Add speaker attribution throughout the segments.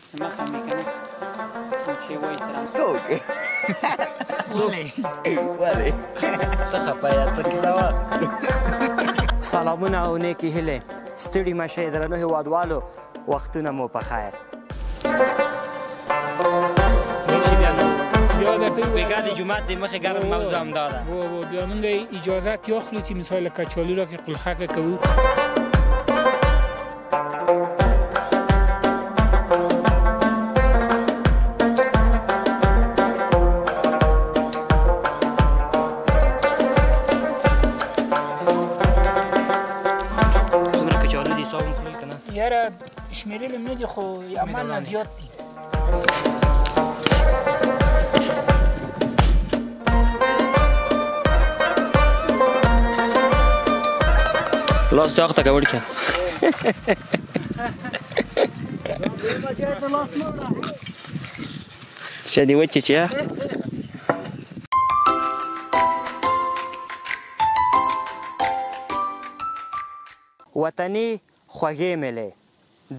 Speaker 1: چې مخه مې که نه چې وایي سره
Speaker 2: څوک ولې
Speaker 3: ته خفه یې څه کیسه وه
Speaker 4: سلامونه او نیکې هیلې ستړي مه شئ درنو هېوادوالو وختونه مو په خیر
Speaker 3: بېګا د جومات د مخې ګرم موضوع همدا ده
Speaker 5: بیا موږ اجازت واخلو چې مثال کچالو را که قلخکه کوو
Speaker 3: څومره کچالو دي حساب مو کړل که نه
Speaker 5: یاره شمېرل یې نه دي خو عمل نه زیات دي
Speaker 3: لاس تو آخته که وړکه شدی وچې چې
Speaker 4: وطني خوږې مېلې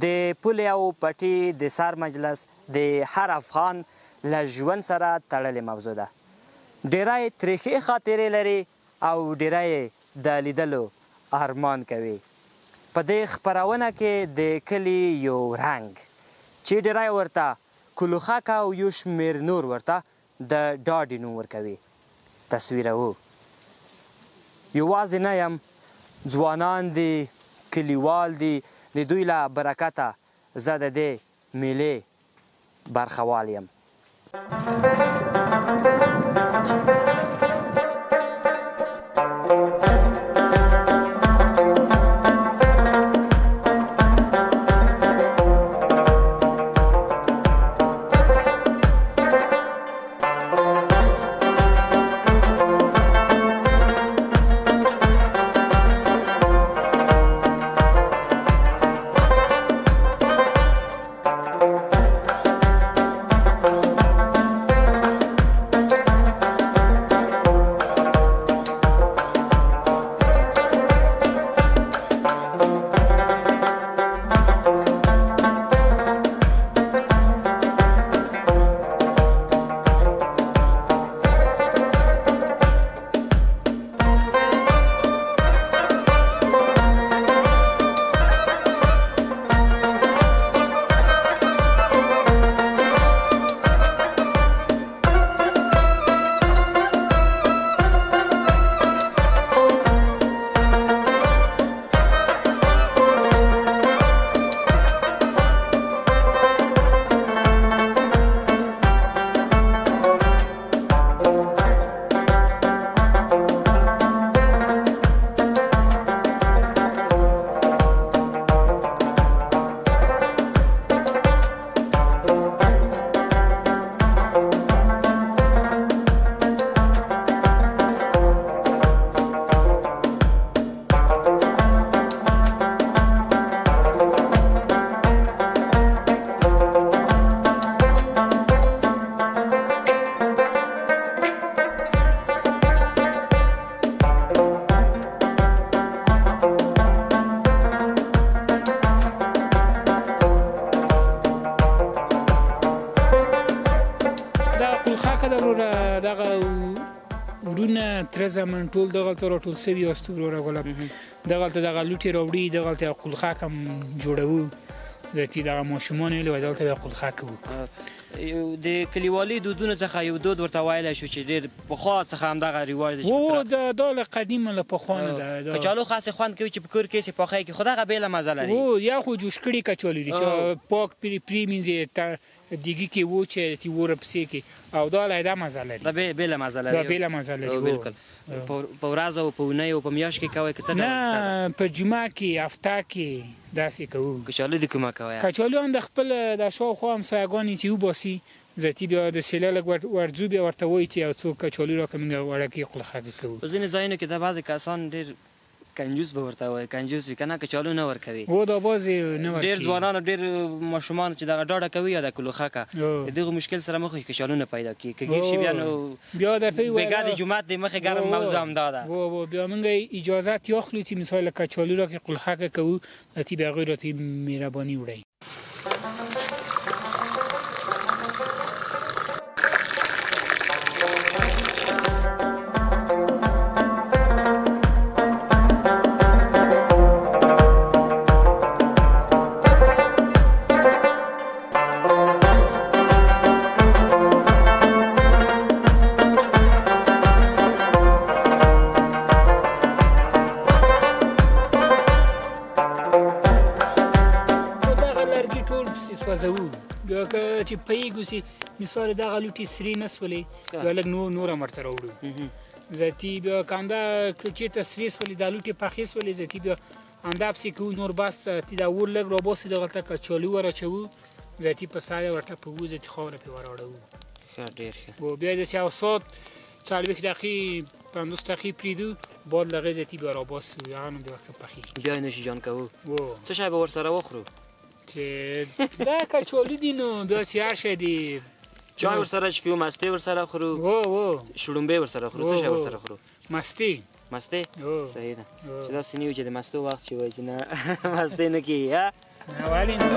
Speaker 4: د پولې او پټي د سر مجلس د هر افغان له ژوند سره تړلې موضوع ده ډېری تریخې خاطرې لري او ډېری د لیدلو ارمان کوي په دې خپرونه کې د کلي یو رنګ چې ډېری ورته کلوخک او یو شمېر نور ورته د ډاډي نوم ورکوي تصویروو یوازې نه یم ځوانان دي کلیوال دي د دوی له برکته زه د دې میلې برخوال یم
Speaker 5: تره زمن ټول دغلته راټول سوي یاستو وروره ګله دغلته دغه لوټې راوړي دغلته قلخک هم جوړوو دغه ماشومان ویلې وایي دلته بیا قلخک کوو
Speaker 3: د کلیوالي دودونو څخه یو دود ورته ویلی شو چې ډېر پخوا څخه همدغه رواج دی
Speaker 5: دا له قدیمه له پخوا نه ده
Speaker 3: کچالو خاصې خوند کوي چې په کور کې یې پخوی کړي خو دغه بېله مزه لري
Speaker 5: یا خو جوش کړي کچالو دي چې پاک پرېمینځې دیګي کې وچې تې وره پسې کې او دا لا مزه لري
Speaker 3: دا بېله مزه لري
Speaker 5: دا بېله مزه لري
Speaker 3: بالکل په ورځ او په اونۍ او په میاشت کې کوئ که څه
Speaker 5: نه په جمعه کې هفته کې داسې کوو
Speaker 3: کچالو د کومه کوئ
Speaker 5: کچالو هم د خپل د شاوخوا همسایهګانې چې وباسي ذاتي بیا د سیله لږ ورځو بیا ورته وایي چې یو څوک کچالو راکړه موږ وړکې قلخک کوو
Speaker 3: په ځینې ځایونو کې د بعضې کسان ډېر کنجوس به ورته وایي کنجوس وي که نه کچالو نه ورکوي
Speaker 5: دا بعضې نه ورکوي
Speaker 3: ډېر ځوانان او ډېر ماشومان چې دغه ډاډه کوي یا د کلوخکه د دغو مشکل سره مخ وي کچالو نه پیدا کړي که ګیر شي بیا نو بېګا د جومات د مخې ګرم موضوع همدا ده
Speaker 5: بیا موږ اجازت واخلو چې مثال کچالو راکړې قلخکه کوو تی به هغوی راته مهرباني وړئ سوځوو بیا که چې پوهېږو چې مثال دغه لوټې سرې نه سولې بیا لږ نور هم ورته راوړو ذاتي بیا که همدا که چېرته سرې سولې دا لوټې پخې سولې ذاتي بیا همدا پسې کوو نور بس دا اور لږ راباسو دغلته کچالو ور اچوو ذاتي په سایه ورته پوو ذاتي خاوره پرې وراړوو
Speaker 3: ښه ډېر ښه
Speaker 5: بیا داسې یو ساعت 40 دقیقې 50 دقیقې پرېږدو بعد له هغې ذاتي بیا راباسو هغه نو بیا ښه پخېږي
Speaker 3: بیا یې نوشیجان کوو څه شی به ورسره وخورو
Speaker 5: چې دا کچالو دي نو بیا چې هر شی دی
Speaker 3: چای ورسره چکو مستې ورسره خورو شړومبې ورسره خورو څه شی ورسره خورو
Speaker 5: مستې
Speaker 3: صحیح ده چې داسې نه وي چې د مستو وخت چې وایي چې نه مستې نه کېږي ها
Speaker 5: ولې نه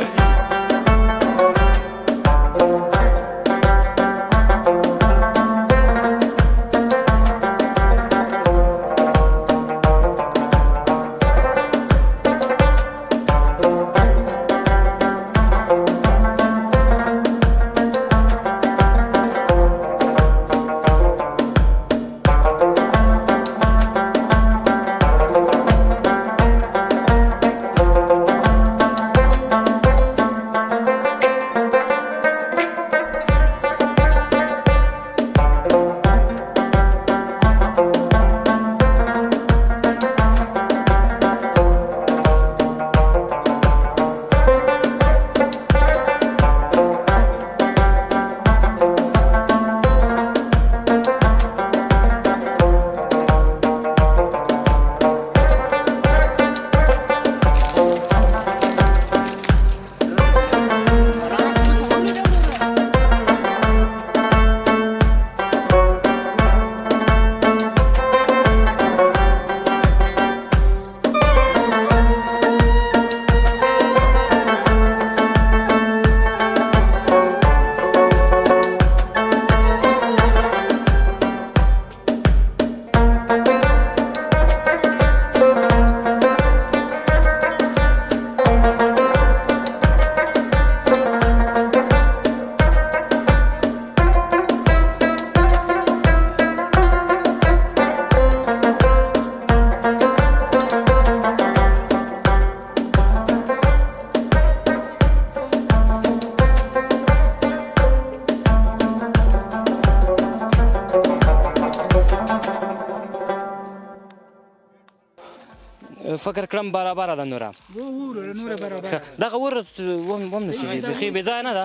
Speaker 3: فکر کړم برابره ده نوره
Speaker 5: نوره برابره
Speaker 3: دغه اور هم نه سېږي بیخي بې ځایه نه ده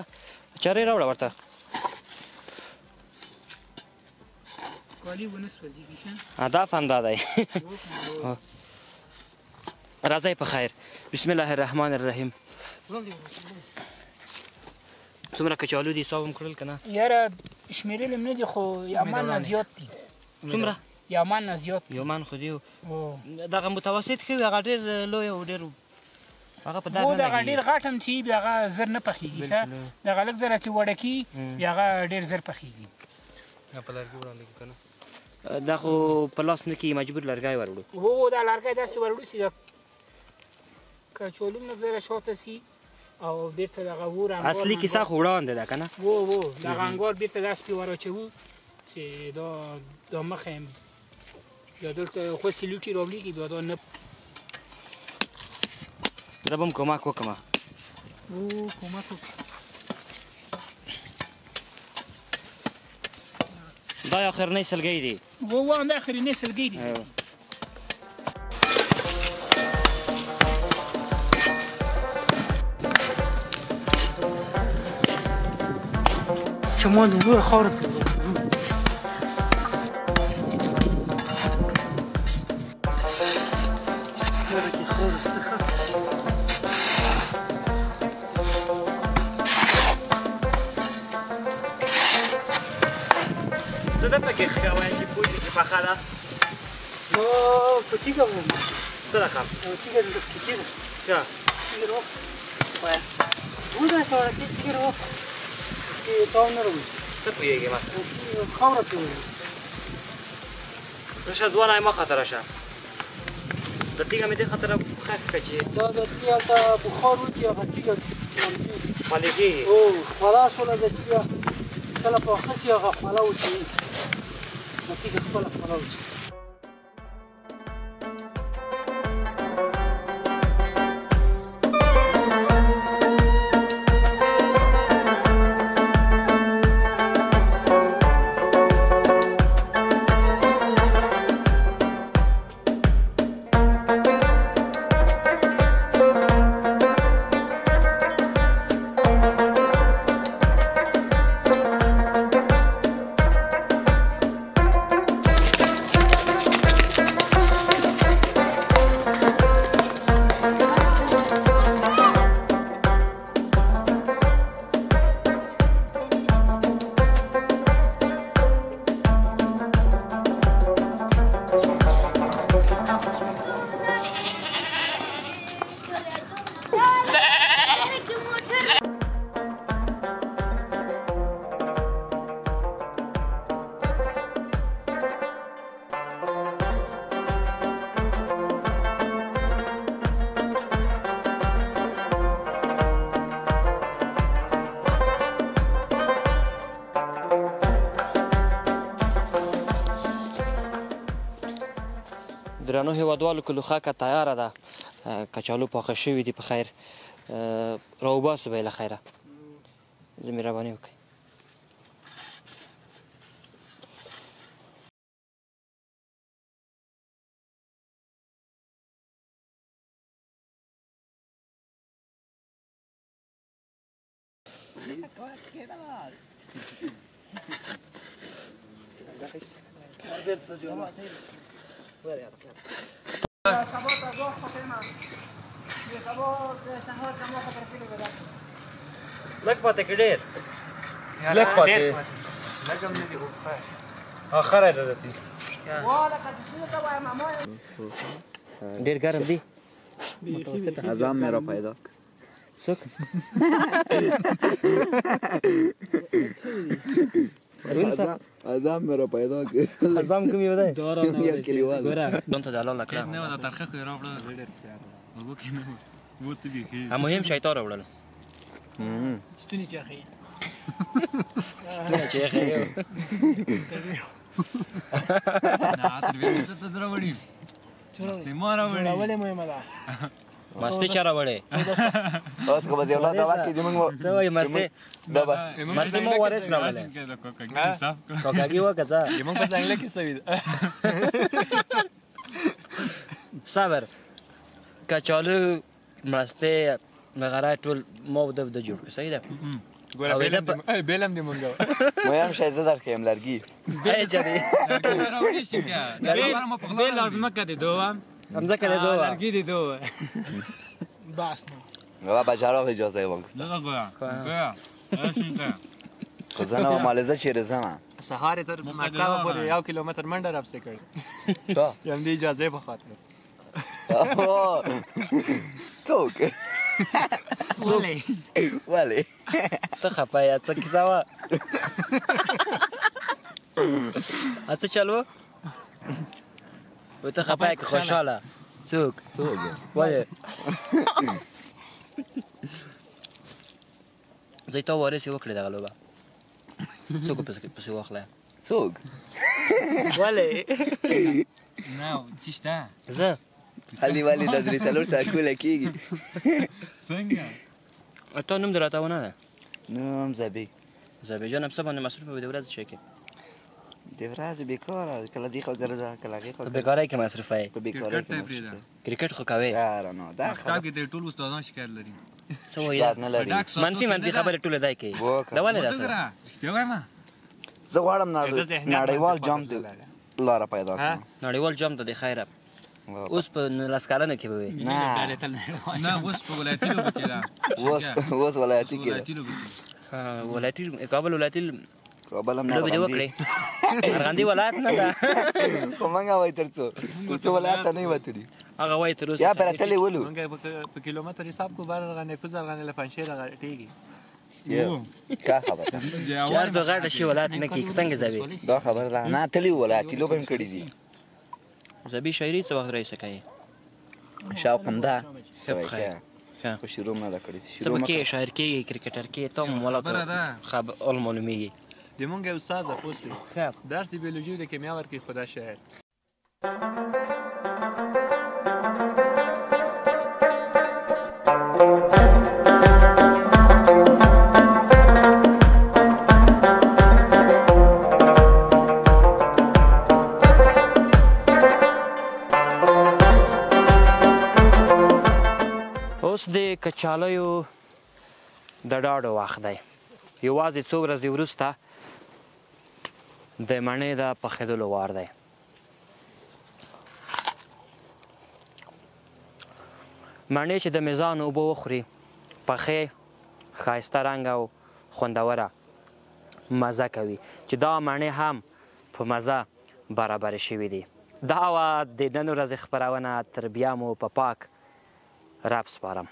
Speaker 3: چارې راوړه ورته
Speaker 5: کالي ونه سوځېږي ښه
Speaker 3: هدف همدا دی راځئ په خیر بسم الله الرحمن الرحیم څومره کچالو دي حساب هم کړل که نه
Speaker 5: یاره شمېرل هم نه دي خو یومان نه زیات دي
Speaker 3: څومره
Speaker 5: یومان نه زیات دي
Speaker 3: یومان خو دي دغه متوسط ښه وي هغه ډېر لوی او ډېر هغه په درد نه
Speaker 5: دغه ډېر غټ هم چې بیا هغه زر نه پخېږي ښه دغه لږ زره چې وړکي بیا هغه ډېر زر پخېږي
Speaker 3: په لرګي وړاندې که نه دا خو په لاس نه کېږي مجبور لرګی ور وړو
Speaker 5: دا لرګی داسې ور وړو چې د کچالو هم لږ زره شاته سي او بېرته دغه اور
Speaker 3: اصلي کیسه خو وړاندې ده که نه
Speaker 5: دغه انګار بېرته داسې پرې ور اچوو چې دا مخه بیا دلته خوسې لوټې راوړېږي بیا دا نه
Speaker 3: زه به هم کمک وکړم
Speaker 5: کمک وکړه
Speaker 3: دا آخرنی سلګۍ دي
Speaker 5: همدا آخرنی سلګۍ دي چې ما د ور خاوره پرې
Speaker 3: زه درته کې ښه وایم چې پوه شې چې پخه ده
Speaker 5: په تیږه وایم
Speaker 3: څه ده خام
Speaker 5: تیږه ده تیږه
Speaker 3: ښه
Speaker 5: تیږه راوخ وایم وداسې وړکې تیږه راوخ چې تاو نه راوځي
Speaker 3: څه پوهېږې مثلا
Speaker 5: خاوره پرې وړي
Speaker 3: راشه دواړه یې مخه ته راشه د تیږه مې دې خاطره ښه کړه چې
Speaker 5: دا د تیږه هلته بخار وځي هغه تیږه
Speaker 3: خولې کېږي
Speaker 5: خلاص وله د تیږه کله پاخه سي هغه خوله وچوي د تیږه خپله خوله وچوي
Speaker 3: درنو هیوادوالو کلوخاکه تیاره ده کچالو پاخه شوي دي په خیر راوباسو به یې له خیره زه مهرباني وکړئ لږ پاتې کړي ډېر
Speaker 1: لږ پاتې آخره ده دتي
Speaker 3: ډېر ګرم دي
Speaker 2: عذاب میرا پیدا
Speaker 3: څوک
Speaker 2: عذاب میرا پیدا که
Speaker 3: عزام کوم یو دی
Speaker 2: یا کلیوال
Speaker 3: دونته د الله لکړه
Speaker 1: نه دا ترخه خو راوړل وګو کې نه وو ته به
Speaker 3: مهم شیطان راوړل
Speaker 5: ستوني چې اخی
Speaker 3: ستنه چې یې
Speaker 1: نه تر ویته ته دروړی ته ما راوړی
Speaker 5: راولې مهمه ده
Speaker 3: مستې چا راوړې
Speaker 2: اوس خو به یو دا واکې دې موږ
Speaker 3: څه وایي مستې
Speaker 2: دا به
Speaker 3: مستې مو ورس راوړې کوکاګي وکړه څه
Speaker 1: موږ په څنګه کې سوي
Speaker 3: صبر کچالو مستې مغره ټول مو د جوړ کړ صحیح ده
Speaker 1: ګوره بیلم دې مونږ
Speaker 2: ما هم شاید زه درکړم لرګي
Speaker 3: ای جدي
Speaker 1: راوړی شي بیل لازمه کړي دوه
Speaker 3: همزه کړه دوه
Speaker 1: لرګي دي دوه
Speaker 5: بس
Speaker 2: و بچه‌ها اجازه واخست
Speaker 1: دغه ګویا اشنګه
Speaker 2: خو زه نه مالزه چیرې ځم
Speaker 1: سهار تر مکه پورې 1 کیلومتر منډه راپسې کړ
Speaker 2: تا
Speaker 1: یم دې اجازه په خاطر
Speaker 2: څوک ولې
Speaker 3: ته خپه یا څه کیسه وه څه چلو و ته خپه یې که خوشحاله څوک ولې زه تا وارث یې وکړې دغه لوبه څوک پسې واخله
Speaker 2: څوک
Speaker 3: ولې
Speaker 1: نه چې شته
Speaker 3: زه
Speaker 2: علي والي د درې څلور ساعت کوله کېږي
Speaker 1: څنګه
Speaker 3: تا نوم دې راته ونه ده
Speaker 2: نوم زبي
Speaker 3: زبي جانم څه باندې مصروف وي د ورځې شی کې
Speaker 2: د ورځې بیکاره کله دې خو ګرځه کله هغې خو
Speaker 3: په بیکارۍ کې مصروفه یې
Speaker 2: په بیکاره
Speaker 1: کرکټ ته پرېږده
Speaker 3: کرکټ خو کوې
Speaker 2: یاره نو دا
Speaker 1: کتاب کې د ټول استادان شکایت لري
Speaker 3: څه وایي
Speaker 2: شکایت نه لري
Speaker 3: منفي خبرې ټولې دی کوي دا ولې ده سره
Speaker 1: ته وایم
Speaker 2: زه غواړم نړیوال جام ته لاره پیدا کړم
Speaker 3: نړیوال جام ته د خیره اوس په 19 کلنه کې به وي
Speaker 2: نه
Speaker 1: نه اوس په ولایتي لوبه کې ده
Speaker 2: اوس ولایتي کې
Speaker 1: ولایتي لوبه کې
Speaker 3: ولایتي کابل ولایتي
Speaker 2: کابل هم نه
Speaker 3: لوبې دې وکړې ارغندې ولایت نه ده
Speaker 2: خو موږ وایو تر څو څو ولایت ته نه یو وتلي
Speaker 3: هغه وایي تر اوسه
Speaker 2: یا پر اتلې ولو
Speaker 1: مونږ په کیلومتر حساب کو بار غنې کو ځغنې له پنځه راټیږي
Speaker 2: کا خبره
Speaker 3: چار زو غاټه شي ولایت نه کې څنګه ځوي
Speaker 2: دا خبر ده نه اتلې ولایتي لوبه هم کړې دي
Speaker 3: زبي شاعري څه وخت راځي کوي
Speaker 2: شاو همدا
Speaker 3: خیر
Speaker 2: خو شروع نه کړې
Speaker 3: شروع کې شاعر کې کرکټر کې ته مولا خب اول معلومیږي
Speaker 1: د مونږ استاد پوسټ درس دی بیولوژي د کیمیا ورکې خدا شاعر
Speaker 3: اوس د کچالیو د ډاډو وخت دی یوازې څو ورځې وروسته د مڼې د پخېدلو وار دی مڼې چې د میزان اوبه وخوري پخې ښایسته رنګ او خوندوره مزه کوي چې دا مڼې هم په مزه برابرې شوي دي دا وه د نن ورځې خپرونه تر بیا مو په پاک رب سپارم